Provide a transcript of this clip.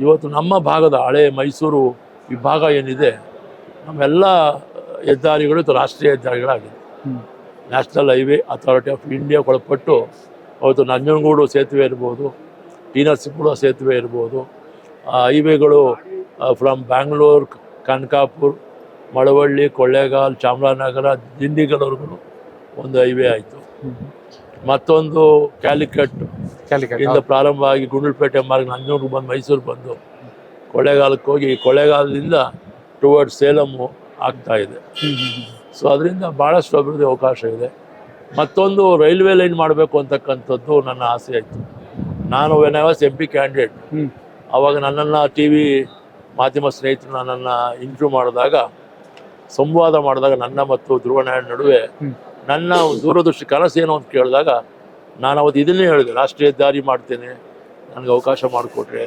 ಇವತ್ತು ನಮ್ಮ ಭಾಗದ ಹಳೆ ಮೈಸೂರು ವಿಭಾಗ ಏನಿದೆ ನಮ್ಮೆಲ್ಲ ಹೆದ್ದಾರಿಗಳು ಇದು ರಾಷ್ಟ್ರೀಯ ಹೆದ್ದಾರಿಗಳಾಗಿದೆ. National highway authority of India ಒಳಪಟ್ಟು ಅವತ್ತು ನಂಜನಗೂಡು ಸೇತುವೆ ಇರ್ಬೋದು, ಟಿ ನರಸೀಪುರ ಸೇತುವೆ ಇರ್ಬೋದು, ಹೈವೇಗಳು ಫ್ರಮ್ ಬ್ಯಾಂಗ್ಳೂರ್, ಕನಕಾಪುರ್, ಮಳವಳ್ಳಿ, ಕೊಳ್ಳೇಗಾಲ್, ಚಾಮರಾಜನಗರ, ದಿಂಡಿಗಲ್ವರೆಗೂ ಒಂದು ಹೈವೇ ಆಯಿತು. ಮತ್ತೊಂದು ಕ್ಯಾಲಿಕಟ್ ಇಂದ ಪ್ರಾರಂಭ ಆಗಿ ಗುಂಡ್ಲುಪೇಟೆ ಮಾರ್ಗ ನಂಜನಗೂಡು ಬಂದು ಮೈಸೂರು ಬಂದು ಕೊಳ್ಳೇಗಾಲಕ್ಕೆ ಹೋಗಿ ಕೊಳ್ಳೇಗಾಲದಿಂದ ಟುವರ್ಡ್ಸ್ ಸೇಲಮ್ಮು ಆಗ್ತಾ ಇದೆ. ಸೊ ಅದರಿಂದ ಭಾಳಷ್ಟು ಅಭಿವೃದ್ಧಿ ಅವಕಾಶ ಇದೆ. ಮತ್ತೊಂದು ರೈಲ್ವೆ ಲೈನ್ ಮಾಡಬೇಕು ಅಂತಕ್ಕಂಥದ್ದು ನನ್ನ ಆಸೆ ಆಯಿತು. ನಾನು when I was MP candidate, ಆವಾಗ ನನ್ನನ್ನು TV ಮಾಧ್ಯಮ ಸ್ನೇಹಿತರು ನನ್ನನ್ನು ಇಂಟರ್ವ್ಯೂ ಮಾಡಿದಾಗ, ಸಂವಾದ ಮಾಡಿದಾಗ ನನ್ನ ಮತ್ತು ಧ್ರುವನಾರಾಯಣ್ ನಡುವೆ ನನ್ನ ದೂರದೃಷ್ಟಿ ಕನಸೇನು ಅಂತ ಕೇಳಿದಾಗ ನಾನು ಅವತ್ತು ಇದನ್ನೇ ಹೇಳಿದೆ, ರಾಷ್ಟ್ರೀಯ ಹೆದ್ದಾರಿ ಮಾಡ್ತೇನೆ, ನನಗೆ ಅವಕಾಶ ಮಾಡಿಕೊಟ್ರೆ